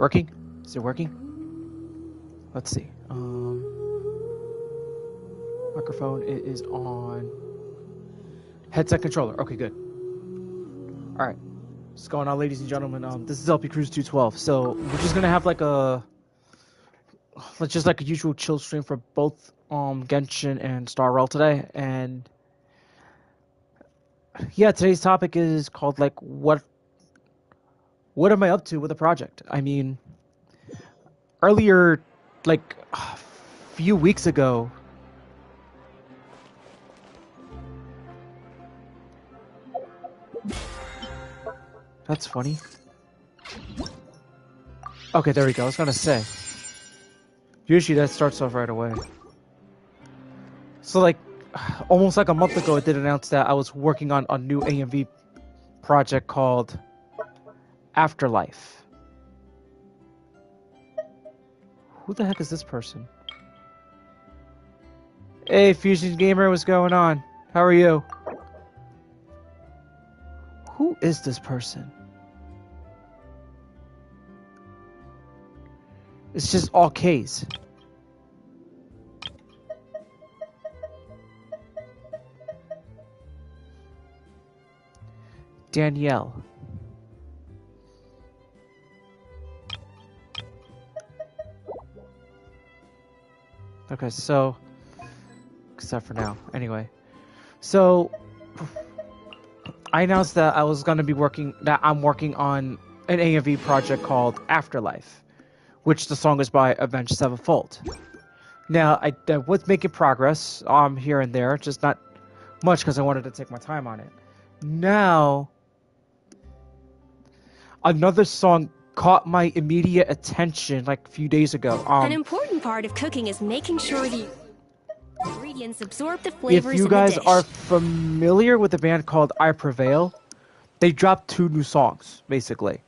Working? Is it working? Let's see. Microphone is on. Headset controller. Okay, good. All right. What's going on, ladies and gentlemen? This is LPCruz212. So we're just gonna have like a, just like a usual chill stream for both Genshin and Star Rail today. And yeah, today's topic is called like what am I up to with the project? I mean, earlier, like a few weeks ago. That's funny. Okay, there we go. I was gonna say. Usually that starts off right away. So like, almost like a month ago, I did announce that I was working on a new AMV project called Afterlife. Who the heck is this person? Hey, Fusion Gamer, what's going on? How are you? Who is this person? It's just all K's. Danielle. Okay, so except for now. Anyway. So I announced that I was gonna be I'm working on an AMV project called Afterlife, which the song is by Avenged Sevenfold. Now, I was making progress here and there, just not much because I wanted to take my time on it. Now, another song caught my immediate attention like a few days ago. An important part of cooking is making sure the ingredients absorb the flavors if you in the guys dish. are familiar with a band called I Prevail, they dropped 2 new songs, basically.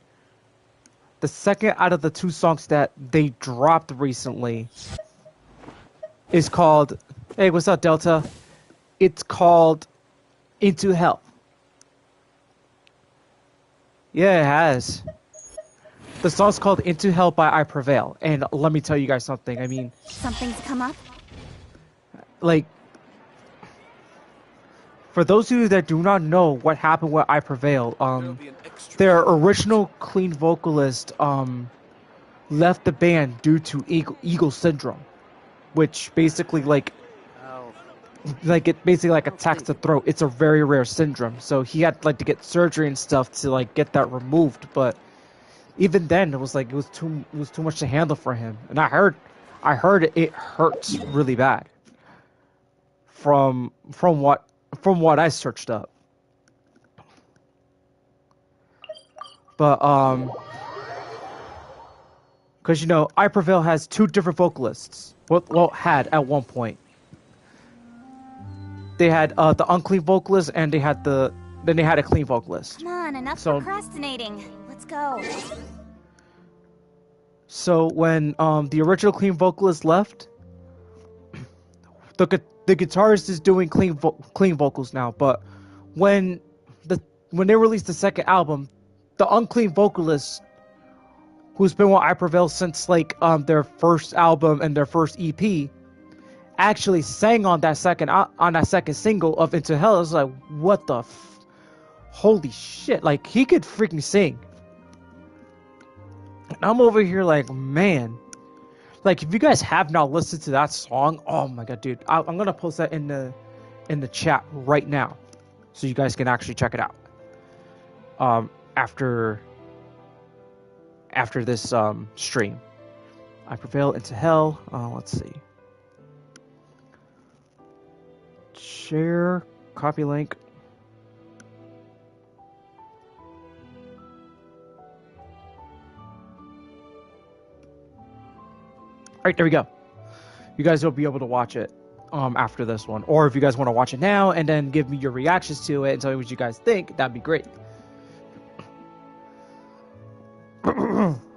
The second out of the 2 songs that they dropped recently is called, hey, what's up, Delta? It's called Into Hell. Yeah, it has. The song's called Into Hell by I Prevail. And let me tell you guys something. I mean, Something's come up? like, for those of you that do not know what happened with I Prevail, their original clean vocalist left the band due to eagle syndrome, which basically it basically like attacks the throat. It's a very rare syndrome, so he had like to get surgery and stuff to like get that removed. But even then, it was too much to handle for him. And I heard it hurts really bad. From what I searched up. But because you know, I Prevail has 2 different vocalists. Well, had at one point. They had the unclean vocalist, and they had a clean vocalist. Come on, enough procrastinating. Let's go. So when the original clean vocalist left, the guitarist is doing clean vocals now. But when they released the second album, the unclean vocalist, who's been with I Prevail since like their first album and their first EP, actually sang on that second single of Into Hell. I was like, what the holy shit, like he could freaking sing. And I'm over here like, man, like if you guys have not listened to that song, oh my god, dude, I'm gonna post that in the chat right now so you guys can actually check it out after this stream. I Prevail, Into Hell. Let's see. Share, copy link. Alright, there we go. You guys will be able to watch it after this one. Or if you guys want to watch it now and then give me your reactions to it and tell me what you guys think, that'd be great.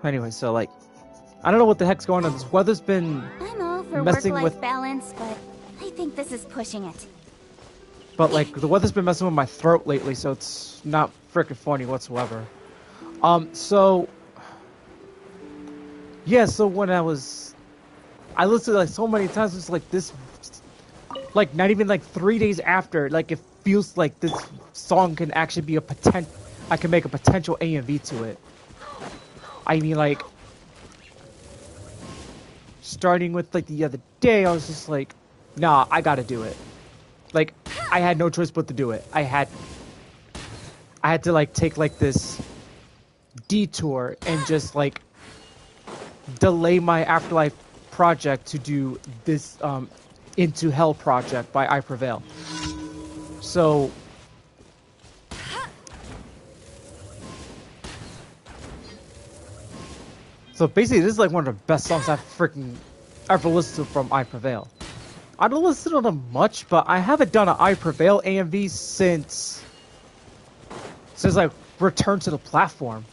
Anyway, so like, I don't know what the heck's going on. This weather's been I'm all for messing work-life with balance, but I think this is pushing it. But like the weather's been messing with my throat lately, so it's not freaking funny whatsoever. So Yeah, so when I listened like so many times, it's like this, like not even like 3 days after, like it feels like this song can actually be a potential. I can make a potential AMV to it. I mean, like starting with like the other day, I was just like, nah, I gotta do it. Like I had no choice but to do it. I had to like take like this detour and just like delay my Afterlife project to do this Into Hell project by I Prevail. So basically this is like one of the best songs I've freaking ever listened to from I Prevail. I don't listen to them much, but I haven't done an I Prevail AMV since I returned to the platform.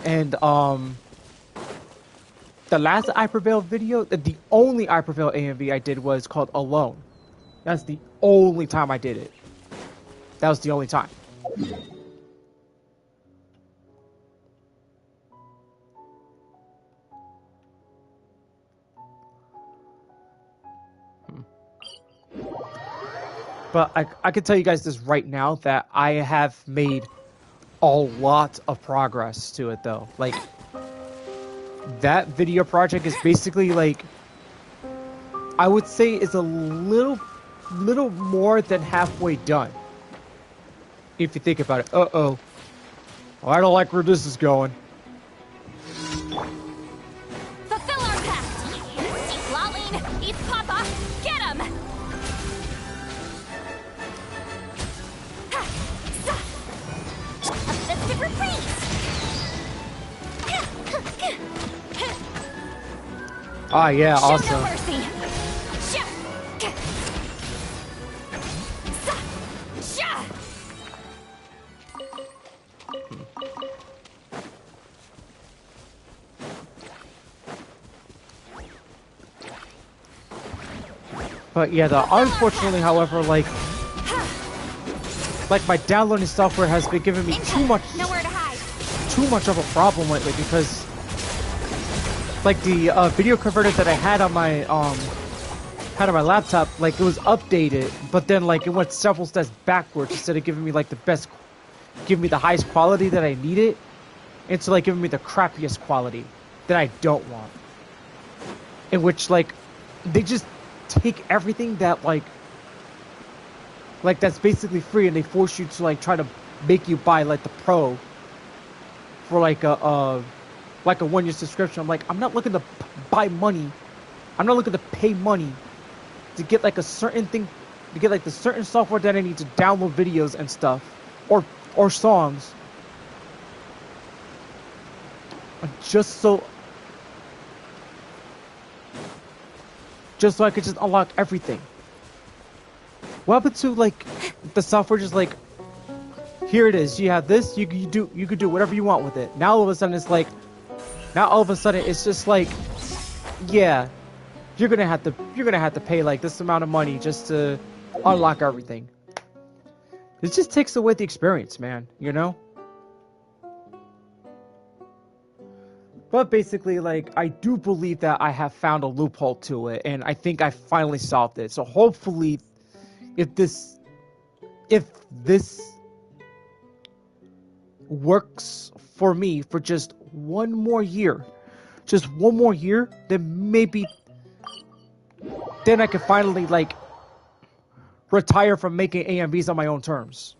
And the last I Prevail video, the only I Prevail AMV I did was called Alone. That's the only time I did it. That was the only time. But I can tell you guys this right now that I have made a lot of progress to it though. Like that video project is basically like I would say is a little more than halfway done. If you think about it. Uh-oh. I don't like where this is going. Fulfill our pact! Eat Laline, eat Papa, get him! A festive reprise! Ah, yeah, Show awesome. no mercy! But yeah, unfortunately, however, like my downloading software has been giving me too much of a problem lately because like the video converter that I had on my laptop, like it was updated, but then like it went several steps backwards instead of giving me like giving me the highest quality that I needed, into like giving me the crappiest quality that I don't want. In which like they just take everything that like that's basically free and they force you to like try to make you buy like the pro for like a 1-year subscription. I'm like, I'm not looking to buy money. I'm not looking to pay money to get like a certain thing, to get like the certain software that I need to download videos and stuff or songs, just so I could just unlock everything. What happened to like the software just like, here it is, you have this, you could do whatever you want with it. Now all of a sudden it's like, it's just like, yeah, you're gonna have to pay like this amount of money just to unlock everything. It just takes away the experience, man, you know? But basically, like, I do believe that I have found a loophole to it, and I think I finally solved it. So hopefully, if this works for me for just one more year, then maybe then I can finally like retire from making AMVs on my own terms.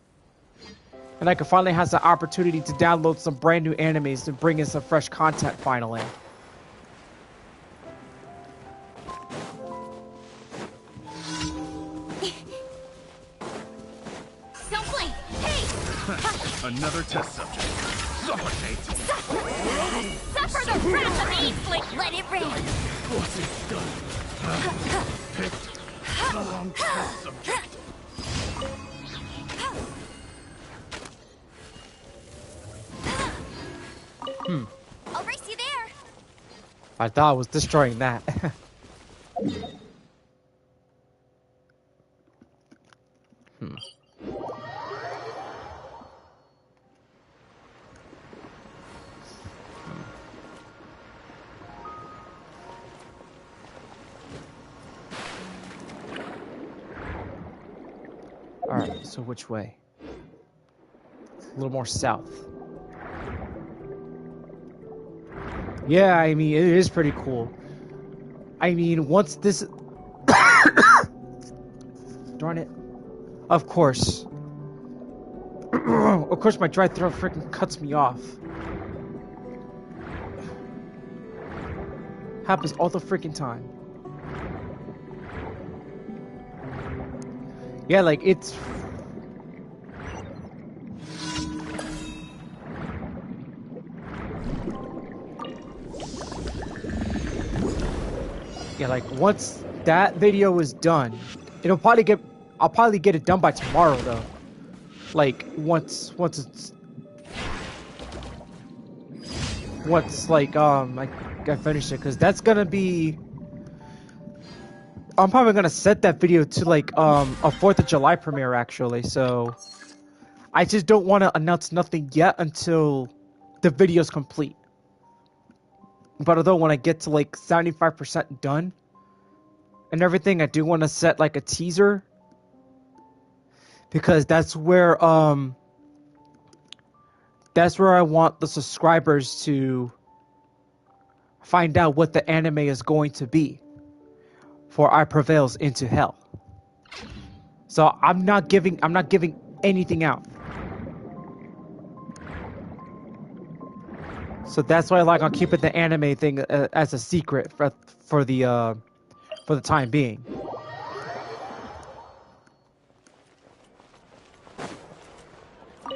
And I can finally have the opportunity to download some brand new animes and bring in some fresh content finally. Don't blink! Hey! Another test subject. Suffocate! Suffer the wrath of Eastlick! Let it rain! What's it done? Picked the wrong test subject. I'll race you there! I thought I was destroying that. Alright, so which way? A little more south. Yeah, I mean, it is pretty cool. I mean, once this... Darn it. Of course. Of course my dry throat freaking cuts me off. Happens all the freaking time. Yeah, like, it's... Yeah, like, once that video is done, I'll probably get it done by tomorrow, though. Like, once like, I finish it, because that's gonna be... I'm probably gonna set that video to, like, a 4th of July premiere, actually, so... I just don't want to announce nothing yet until the video's complete. But although when I get to, like, 75% done and everything, I do want to set, like, a teaser. Because that's where I want the subscribers to find out what the anime is going to be for I Prevails into Hell. So I'm not giving anything out. So that's why I like on keeping the anime thing as a secret for the time being.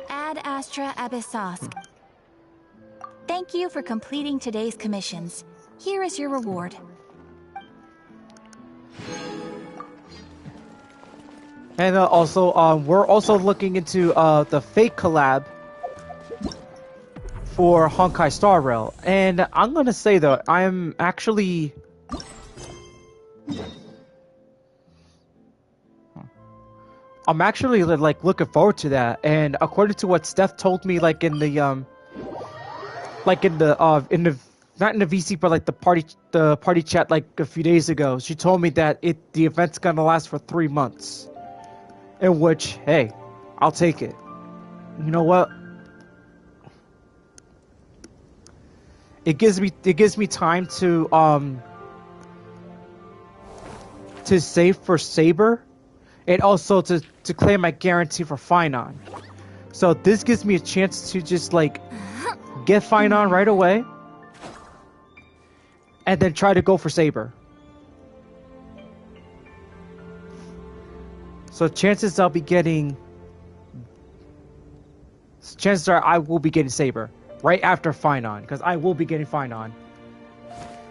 Ad Astra Abyssosk. Thank you for completing today's commissions. Here is your reward. And also, we're also looking into the fake collab for Honkai Star Rail. And I'm gonna say though, I'm actually like looking forward to that. And according to what Steph told me, like in the not in the VC, but like the party chat like a few days ago, she told me that the event's gonna last for 3 months. In which, hey, I'll take it. You know what? It gives me time to save for Saber, and also to claim my guarantee for Finon. So this gives me a chance to just like get Finon right away, and then try to go for Saber. So chances are I will be getting Saber right after Finon, because I will be getting Finon.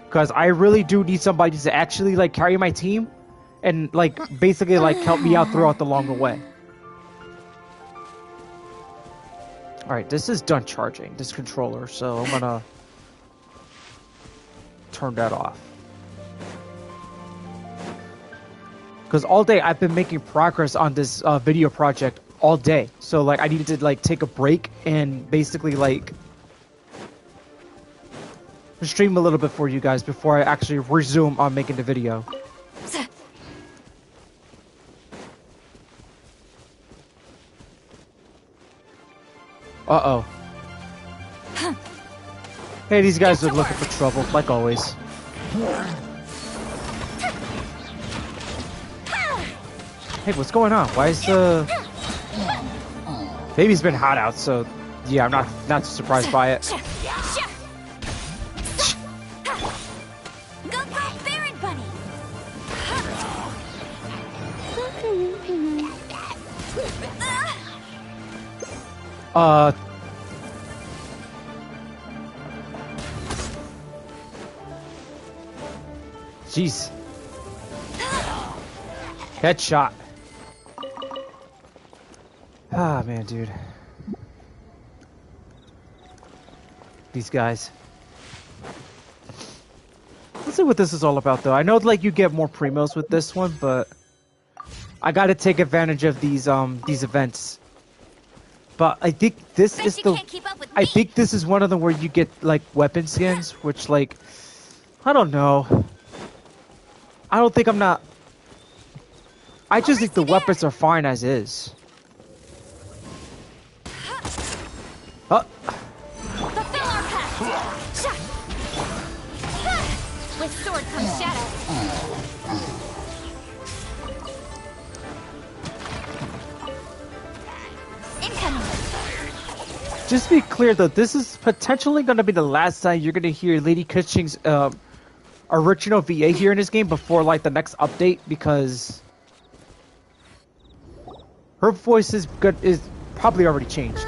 Because I really do need somebody to actually like carry my team, and like basically like help me out throughout the longer way. All right, this is done charging this controller, so I'm gonna turn that off. Because all day I've been making progress on this video project all day. So like I needed to like take a break and basically like stream a little bit for you guys before I actually resume on making the video. Uh-oh. Hey, these guys are looking for trouble, like always. Hey, what's going on? Why is the... Maybe it's been hot out, so... Yeah, I'm not too surprised by it. Jeez. Headshot. Ah, man, dude. These guys. Let's see what this is all about, though. I know, like, you get more primos with this one, but I gotta take advantage of these events. But I think this is the... I think this is one of them where you get, like, weapon skins, which, like... I don't know. I don't think I'm not... I just think the weapons are fine as is. Just to be clear, though, this is potentially going to be the last time you're going to hear Lady Keqing's original VA here in this game before like the next update, because her voice is probably already changed.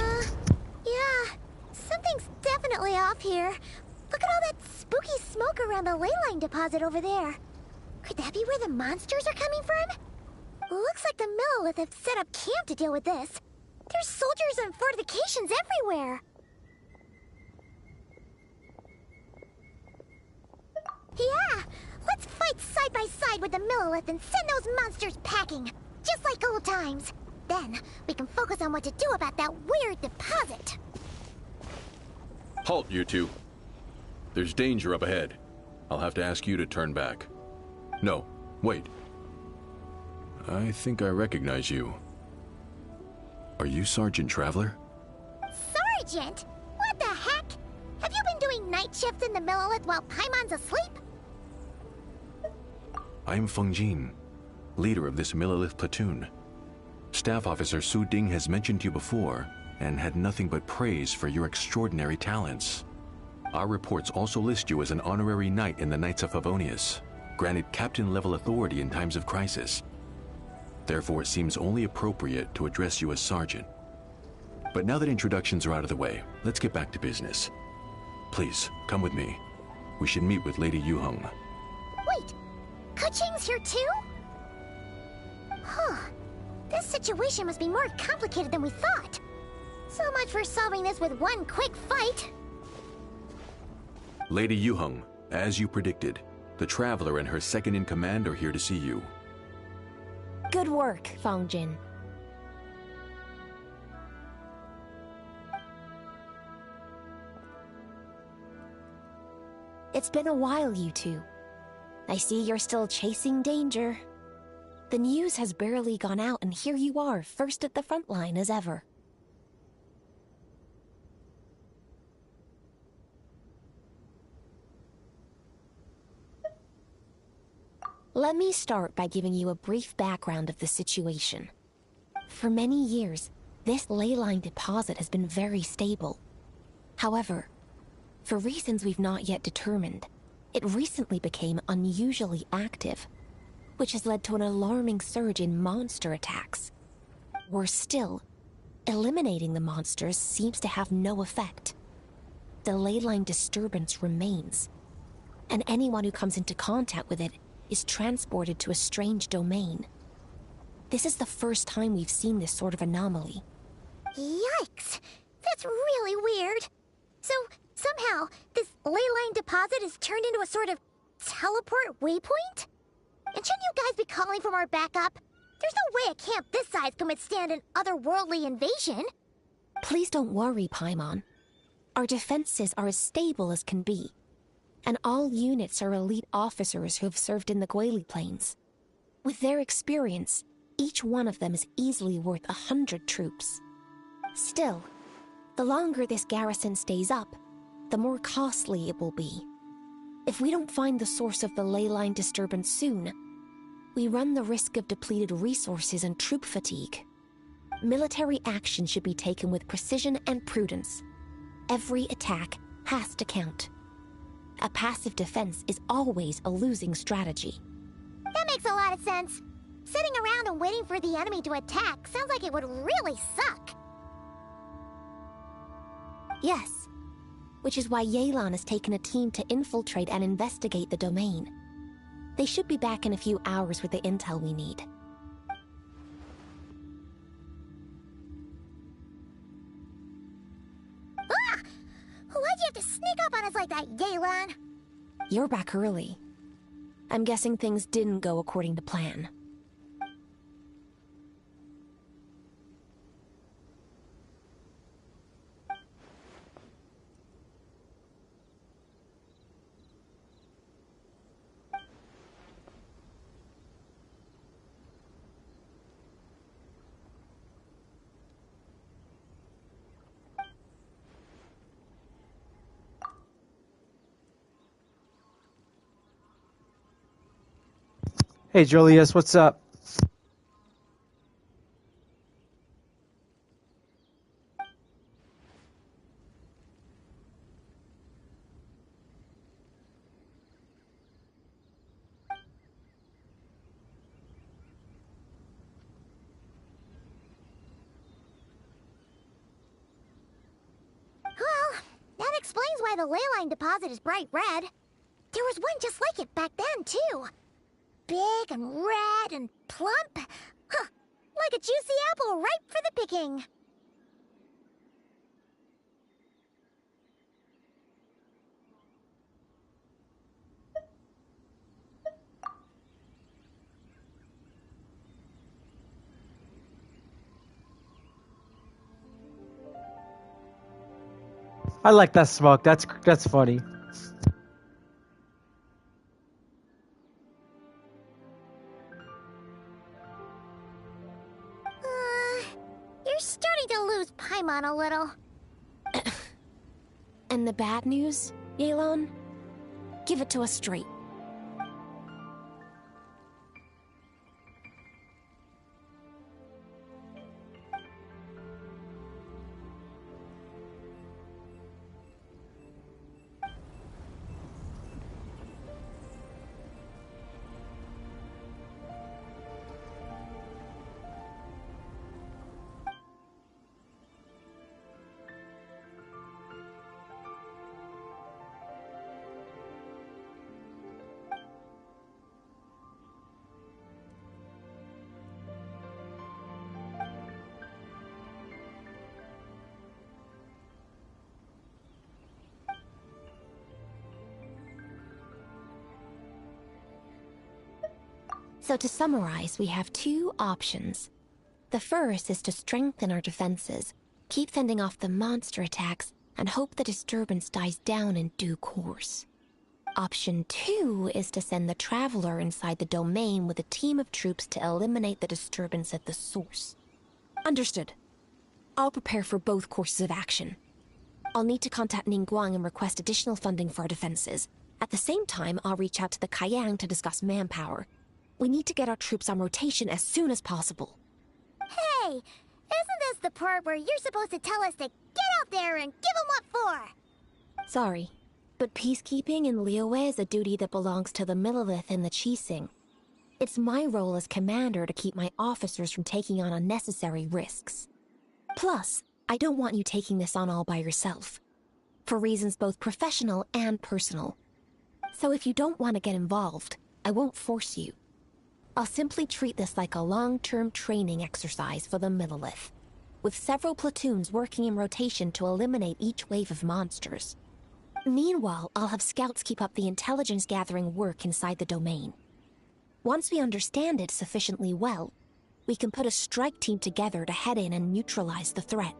Yeah, something's definitely off here. Look at all that spooky smoke around the ley line deposit over there. Could that be where the monsters are coming from? Looks like the Millelith have set up camp to deal with this. There's soldiers and fortifications everywhere. Yeah, let's fight side by side with the Millelith and send those monsters packing, just like old times. Then, we can focus on what to do about that weird deposit. Halt, you two. There's danger up ahead. I'll have to ask you to turn back. No, wait. I think I recognize you. Are you Sergeant Traveler? Sergeant? What the heck? Have you been doing night shifts in the Millelith while Paimon's asleep? I'm Feng Jin, leader of this Millelith platoon. Staff Officer Su Ding has mentioned you before and had nothing but praise for your extraordinary talents. Our reports also list you as an honorary knight in the Knights of Favonius, granted captain-level authority in times of crisis. Therefore, it seems only appropriate to address you as Sergeant. But now that introductions are out of the way, let's get back to business. Please, come with me. We should meet with Lady Yuheng. Wait, Keqing's here too? Huh. This situation must be more complicated than we thought. So much for solving this with one quick fight. Lady Yuheng, as you predicted, the Traveler and her second-in-command are here to see you. Good work, Feng Jin. It's been a while, you two. I see you're still chasing danger. The news has barely gone out, and here you are, first at the front line as ever. Let me start by giving you a brief background of the situation. For many years, this ley line deposit has been very stable. However, for reasons we've not yet determined, it recently became unusually active, which has led to an alarming surge in monster attacks. Worse still, eliminating the monsters seems to have no effect. The ley line disturbance remains, and anyone who comes into contact with it is transported to a strange domain. This is the first time we've seen this sort of anomaly. Yikes! That's really weird. So, somehow, this ley line deposit is turned into a sort of teleport waypoint? And shouldn't you guys be calling for more backup? There's no way a camp this size can withstand an otherworldly invasion. Please don't worry, Paimon. Our defenses are as stable as can be, and all units are elite officers who have served in the Guili Plains. With their experience, each one of them is easily worth 100 troops. Still, the longer this garrison stays up, the more costly it will be. If we don't find the source of the ley line disturbance soon, we run the risk of depleted resources and troop fatigue. Military action should be taken with precision and prudence. Every attack has to count. A passive defense is always a losing strategy. That makes a lot of sense. Sitting around and waiting for the enemy to attack sounds like it would really suck. Yes, which is why Yelan has taken a team to infiltrate and investigate the domain. They should be back in a few hours with the intel we need. Ah! Why'd you have to sneak up on us like that, Yelan? You're back early. I'm guessing things didn't go according to plan. Hey Julius, what's up? explains why the leyline deposit is bright red. There was one just like it back then, too. Big and red and plump. Huh, like a juicy apple ripe for the picking. I like that smoke. That's funny. You're starting to lose Paimon a little. And the bad news, Yelan? Give it to us straight. So to summarize, we have two options. The first is to strengthen our defenses, keep fending off the monster attacks, and hope the disturbance dies down in due course. Option 2 is to send the Traveler inside the domain with a team of troops to eliminate the disturbance at the source. Understood. I'll prepare for both courses of action. I'll need to contact Ningguang and request additional funding for our defenses. At the same time, I'll reach out to the Kayang to discuss manpower. We need to get our troops on rotation as soon as possible. Hey, isn't this the part where you're supposed to tell us to get out there and give them what for? Sorry, but peacekeeping in Liyue is a duty that belongs to the Millelith and the Qixing. It's my role as commander to keep my officers from taking on unnecessary risks. Plus, I don't want you taking this on all by yourself, for reasons both professional and personal. So if you don't want to get involved, I won't force you. I'll simply treat this like a long-term training exercise for the Millelith, with several platoons working in rotation to eliminate each wave of monsters. Meanwhile, I'll have scouts keep up the intelligence-gathering work inside the domain. Once we understand it sufficiently well, we can put a strike team together to head in and neutralize the threat.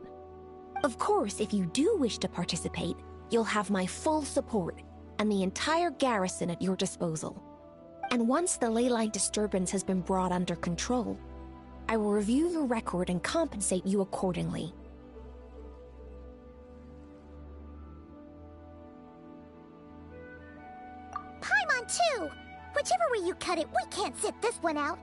Of course, if you do wish to participate, you'll have my full support and the entire garrison at your disposal. And once the leyline disturbance has been brought under control, I will review your record and compensate you accordingly. Paimon too! Whichever way you cut it, we can't sit this one out.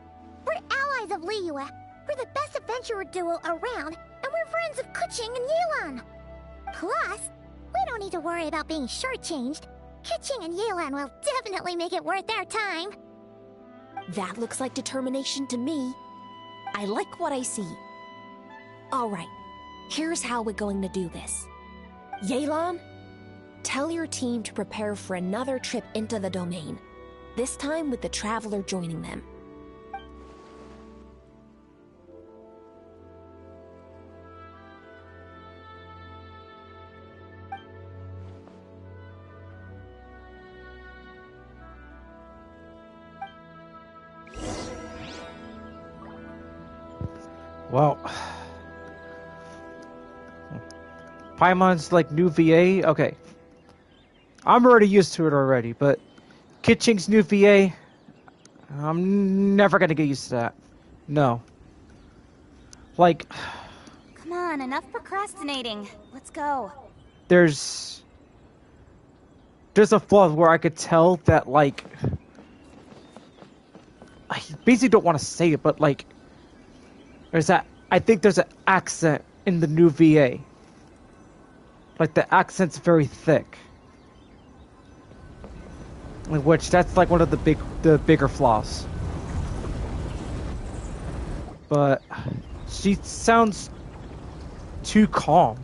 We're allies of Liyue. We're the best adventurer duo around, and we're friends of Keqing and Yelan. Plus, we don't need to worry about being shortchanged. Keqing and Yelan will definitely make it worth their time. That looks like determination to me. I like what I see. Alright, here's how we're going to do this. Yelan, tell your team to prepare for another trip into the domain, this time with the Traveler joining them. Well, Paimon's like new VA. Okay, I'm already used to it already, but Keqing's new VA, I'm never gonna get used to that. No. Like, Come on, enough procrastinating. Let's go. there's a flaw where I could tell that, like, I basically don't want to say it, but like, I think there's an accent in the new VA. Like, the accent's very thick. Which, that's like one of the bigger flaws. But she sounds too calm.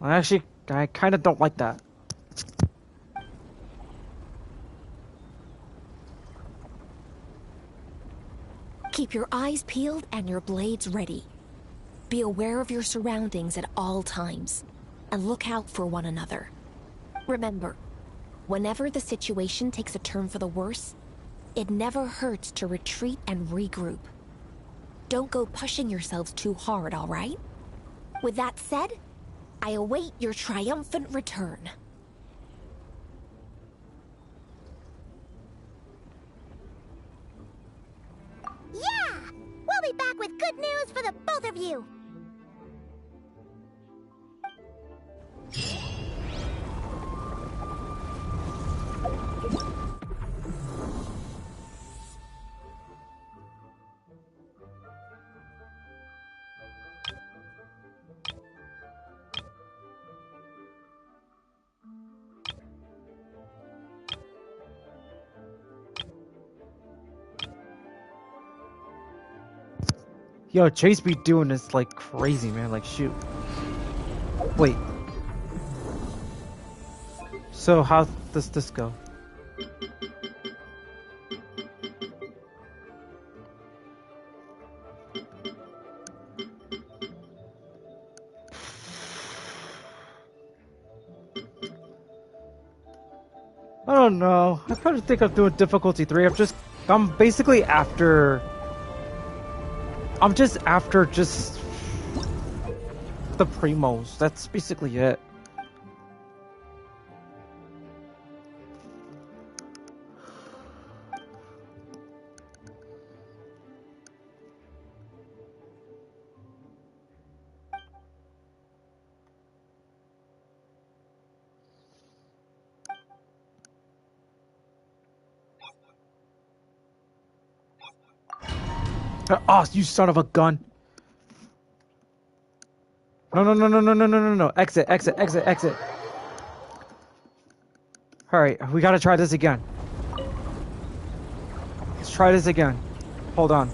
I actually I kind of don't like that. Keep your eyes peeled and your blades ready. Be aware of your surroundings at all times, and look out for one another. Remember, whenever the situation takes a turn for the worse, it never hurts to retreat and regroup. Don't go pushing yourselves too hard, all right? With that said, I await your triumphant return. Yeah! We'll be back with good news for the both of you! Yo, Chase be doing this like crazy, man. Like, shoot. Wait. So how does this go? I don't know. I probably think I'm doing difficulty 3. I'm basically after... I'm just after just... the primos. That's basically it. Oh, you son of a gun. No, no, no, no, no, no, no, no, no. Exit, exit, exit, exit. Alright, we gotta try this again. Let's try this again. Hold on.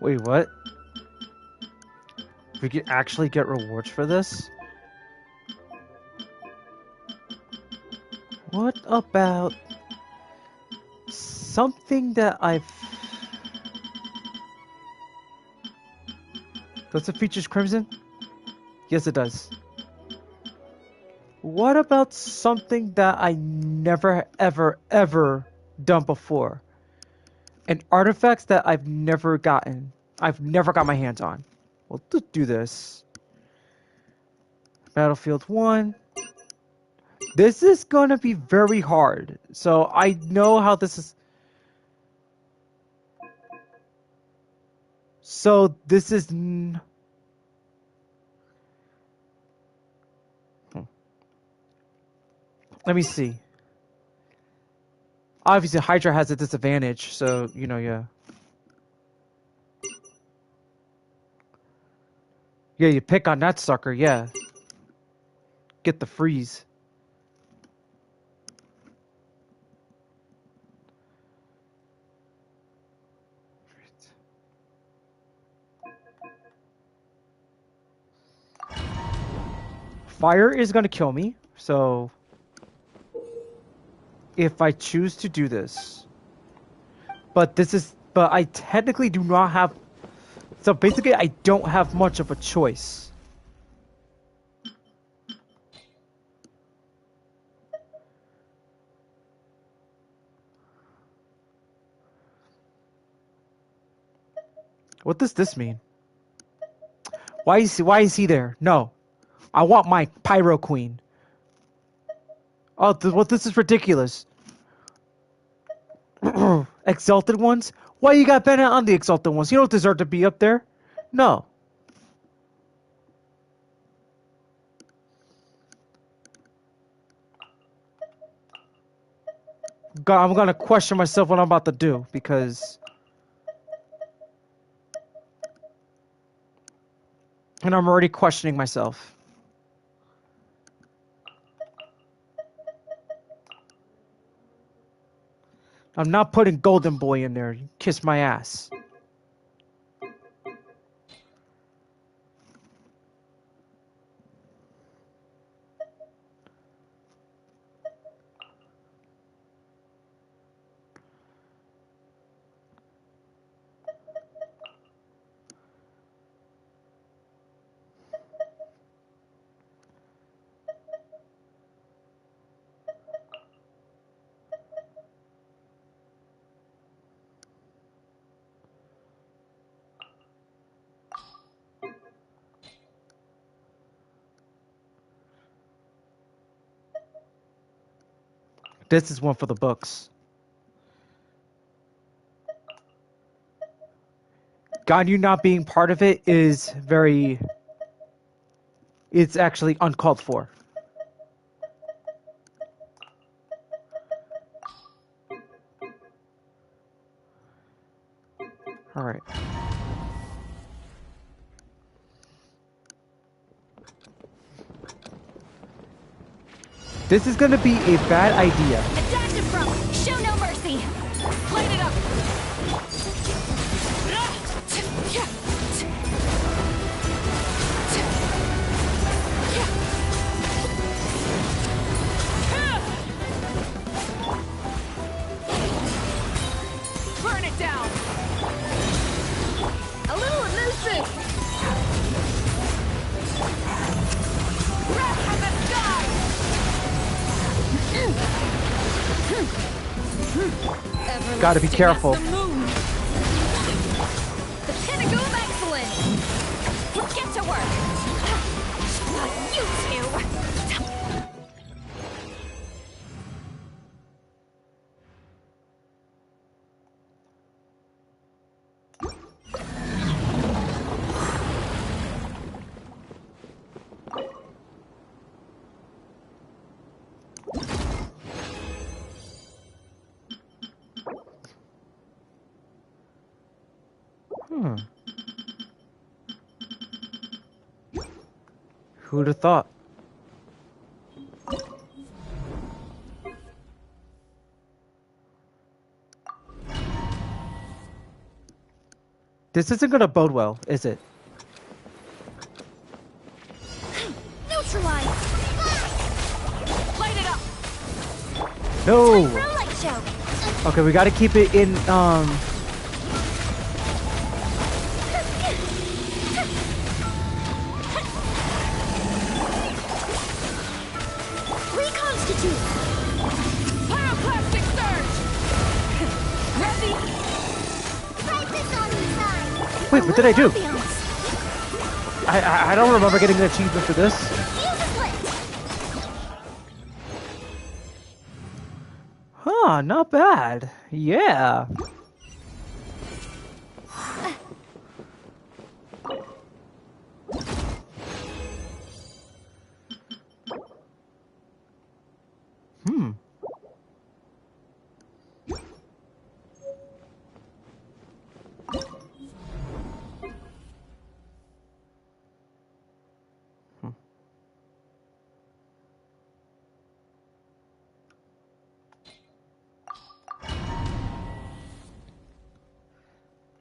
Wait, what? We can actually get rewards for this? What about something that I've... Does it feature Crimson? Yes, it does. What about something that I never, ever, ever done before? And artifacts that I've never gotten. I've never got my hands on. Well, let's do this. Battlefield 1. This is gonna be very hard. So I know how this is. So this is. Let me see. Obviously, Hydra has a disadvantage, so, you know, yeah. Yeah, you pick on that sucker, yeah. Get the freeze. Fire is gonna kill me, so... If I choose to do this. But I technically do not have... So basically, I don't have much of a choice. What does this mean? Why is he there? No. I want my Pyro Queen. Oh, well, this is ridiculous. Exalted ones? Why you got Bennett on the Exalted Ones? You don't deserve to be up there. No. God, I'm gonna question myself what I'm about to do because... And I'm already questioning myself. I'm not putting Golden Boy in there. You kiss my ass. This is one for the books. Ganyu not being part of it is very... It's actually uncalled for. Alright. This is gonna be a bad idea. Adaptive from! Show no mercy! Light it up! Burn it down! A little elusive! Wrath from the sky! Gotta be careful. The pinnacle of excellence! Get to work! You two! Who'd have thought? This isn't gonna bode well, is it? Neutralize! Light it up! No! Light show! Okay, we gotta keep it in, Reconstitute! Pyroclastic surge! Ready? Crisis on inside. Wait, what did I do? Ambiance. I don't remember getting an achievement for this. Huh, not bad. Yeah.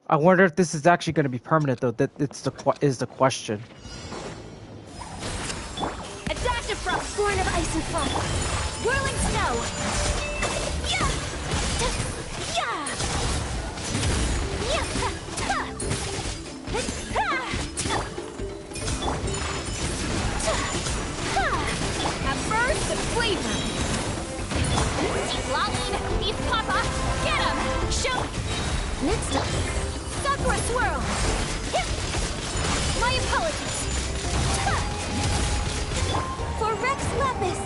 I wonder if this is actually going to be permanent, though. That is the question. Adaptive frost, born of ice and frost. Whirling snow. Yeah! Yeah! Yeah! A burst of flavor. Lolling, East Papa, get him! Show! Next up, Sakura Swirl. My apologies. For Rex Lapis.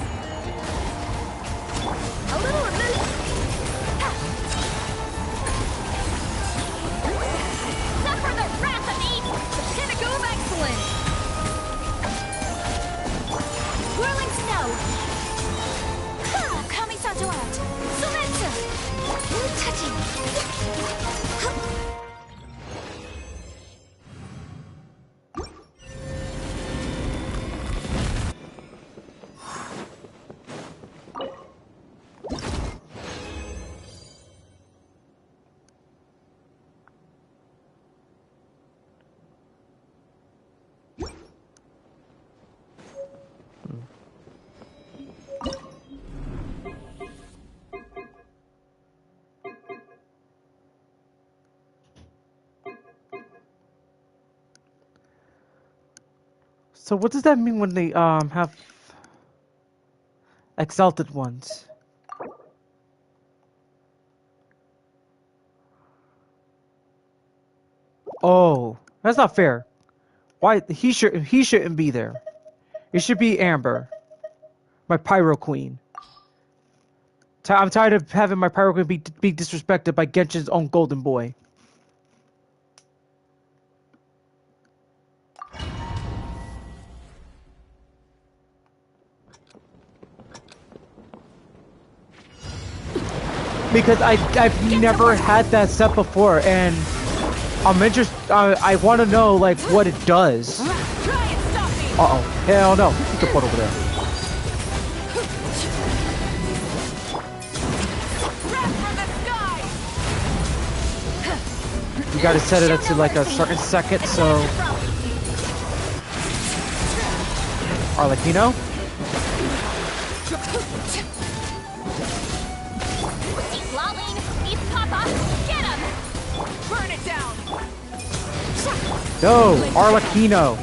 So what does that mean when they have exalted ones? Oh, that's not fair. Why he shouldn't be there. It should be Amber, my Pyro Queen. I'm tired of having my Pyro Queen be disrespected by Genshin's own golden boy. Because I've never had that set before, and I'm interested. I want to know like what it does. Uh-oh, hell no! You can put over there. You gotta set it up to like a certain second, so. Arlecchino? Burn it down! No, Arlecchino.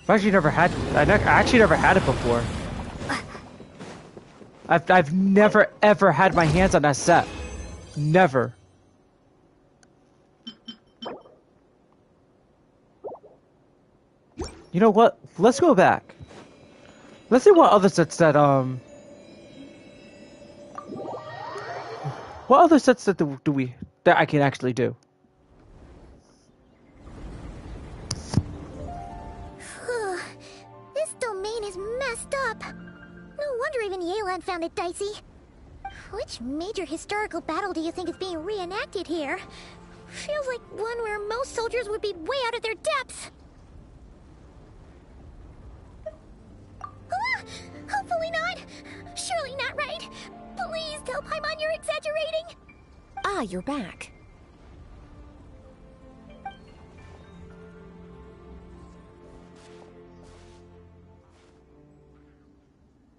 I actually never had it before. I've never ever had my hands on that set. Never. You know what? Let's go back. Let's see what other sets that what other sets that that I can actually do. This domain is messed up. No wonder even Yelan found it dicey. Which major historical battle do you think is being reenacted here? Feels like one where most soldiers would be way out of their depths. Ah, hopefully not. Surely not right. Please tell Paimon you're exaggerating. Ah, you're back.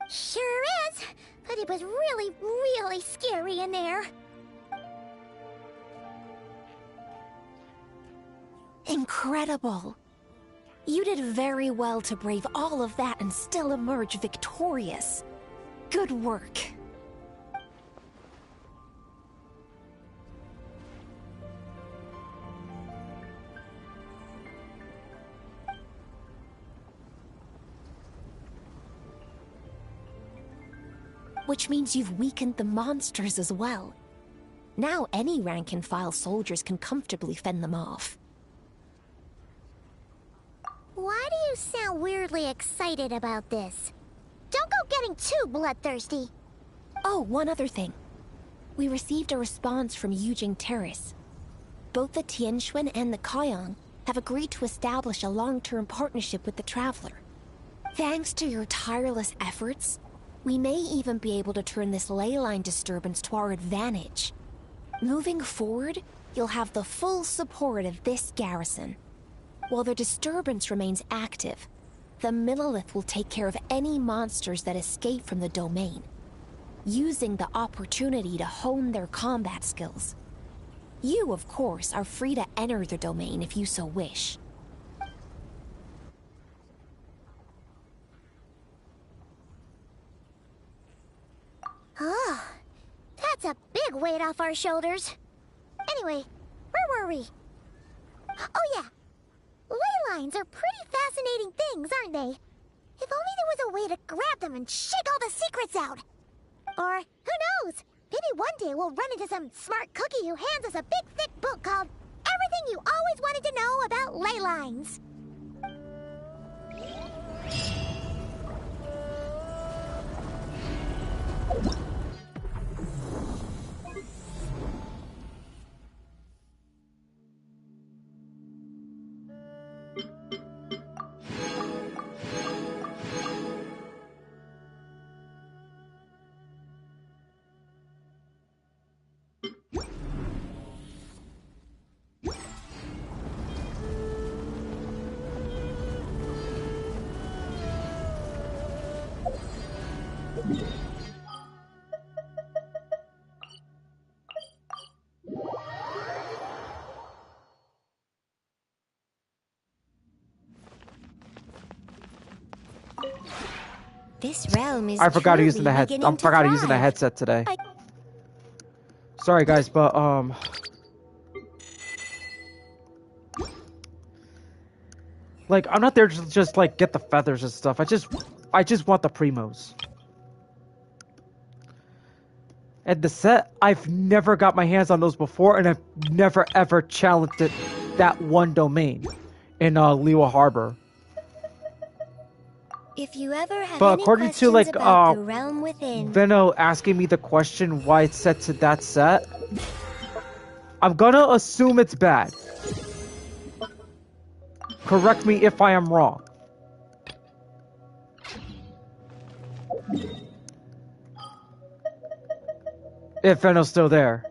Sure is, but it was really, really scary in there. Incredible. You did very well to brave all of that and still emerge victorious. Good work. Which means you've weakened the monsters as well. Now any rank-and-file soldiers can comfortably fend them off. Why do you sound weirdly excited about this? Don't go getting too bloodthirsty. Oh, one other thing. We received a response from Yujing Terrace. Both the Tianxuan and the Kaiyang have agreed to establish a long-term partnership with the Traveler. Thanks to your tireless efforts, we may even be able to turn this ley line disturbance to our advantage. Moving forward, you'll have the full support of this garrison. While the disturbance remains active, the Millelith will take care of any monsters that escape from the domain, using the opportunity to hone their combat skills. You, of course, are free to enter the domain if you so wish. Oh, that's a big weight off our shoulders. Anyway, where were we? Oh yeah, ley lines are pretty fascinating things, aren't they? If only there was a way to grab them and shake all the secrets out. Or, who knows, maybe one day we'll run into some smart cookie who hands us a big thick book called Everything You Always Wanted to Know About Ley Lines. This realm is I forgot to use truly the head. beginning I forgot to use the thrive. headset today. I- Sorry guys, but like I'm not there to just like get the feathers and stuff. I just want the primos. And the set, I've never got my hands on those before, and I've never ever challenged it, that one domain in Liwa Harbor. If you ever have But any according to questions like about the realm within, Veno asking me the question why it's set to that set, I'm gonna assume it's bad. Correct me if I am wrong. If Veno's still there.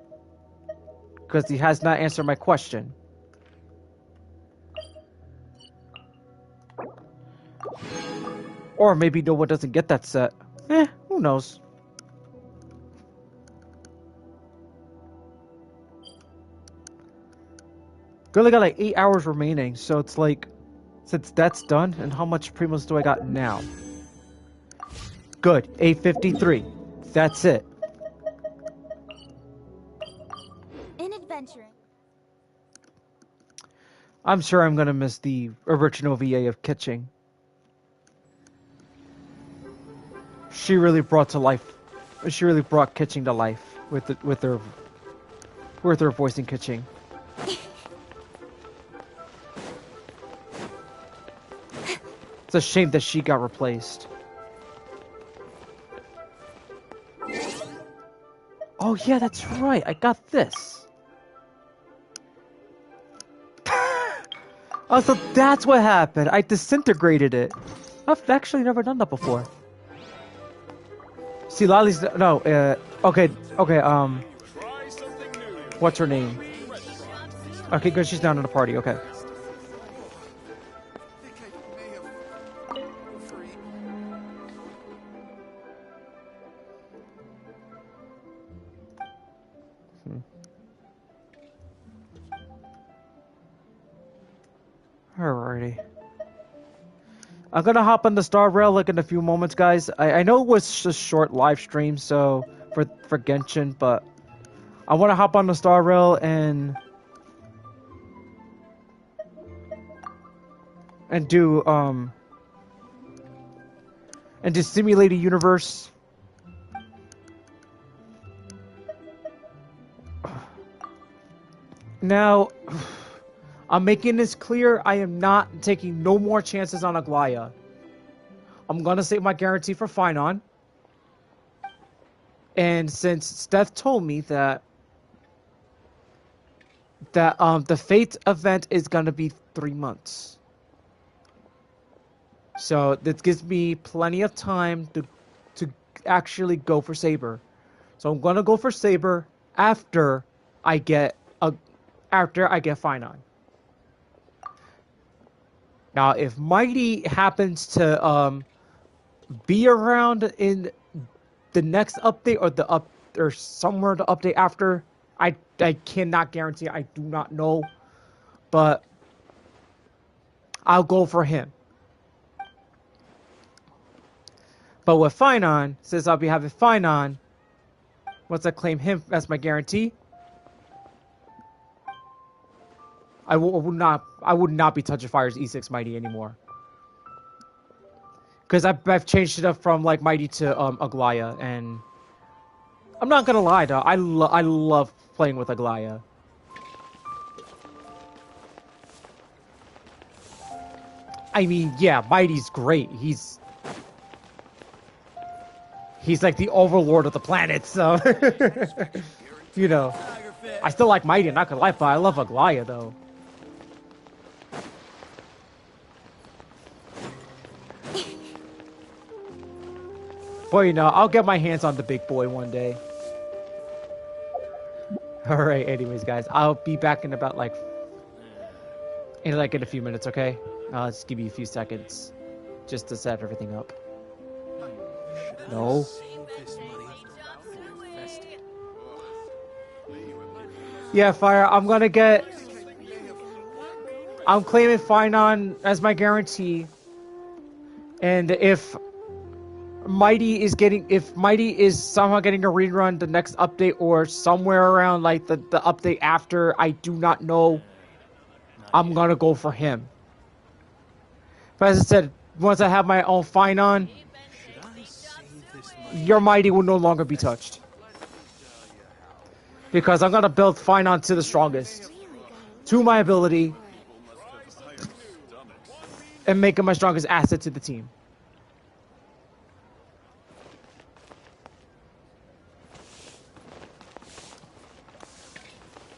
Because he has not answered my question. Or maybe no one doesn't get that set. Who knows? We only got like 8 hours remaining, so it's like, since that's done, and how much primos do I got now? Good, 853. That's it. In adventuring. I'm sure I'm gonna miss the original VA of Kitching. She really brought to life. She really brought Kitching to life with her voicing Kitching. It's a shame that she got replaced. Oh yeah, that's right. I got this. Oh, so that's what happened. I disintegrated it. I've actually never done that before. See, Lolly's no. Okay. What's her name? Okay, good. She's down in the party. Okay. Alrighty. I'm gonna hop on the Star Rail like in a few moments, guys. I know it was just a short live stream, so for Genshin, but I want to hop on the Star Rail and do simulate a universe. Now, I'm making this clear. I am not taking no more chances on Aglaya. I'm gonna save my guarantee for Finon. And since Steph told me that the Fate event is gonna be 3 months, so that gives me plenty of time to actually go for Saber. So I'm gonna go for Saber after I get Finon. Now, if Mighty happens to be around in the next update or somewhere the update after, I cannot guarantee. I do not know, but I'll go for him. But with Finon, since I'll be having Finon, once I claim him as my guarantee, I would not be touching Fire's E6 Mighty anymore. Because I've changed it up from like Mighty to Aglaya, and I'm not gonna lie though, I love playing with Aglaya. I mean, yeah, Mighty's great. He's like the overlord of the planet, so you know. I still like Mighty, not gonna lie, but I love Aglaya though. But you know, I'll get my hands on the big boy one day. Alright, anyways guys, I'll be back in about in a few minutes, okay? I'll just give you a few seconds just to set everything up. No. Yeah, Fire, I'm claiming Finon as my guarantee. And if Mighty is somehow getting a rerun the next update or somewhere around like the update after, I do not know. I'm gonna go for him. But as I said, once I have my own Finon, your Mighty will no longer be touched. Because I'm gonna build Finon to the strongest. To my ability. And make him my strongest asset to the team.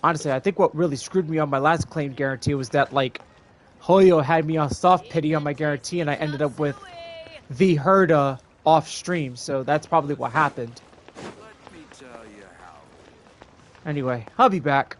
Honestly, I think what really screwed me on my last claim guarantee was that, like, Hoyo had me on soft pity on my guarantee, and I ended up with the Herda off stream, so that's probably what happened. Anyway, I'll be back.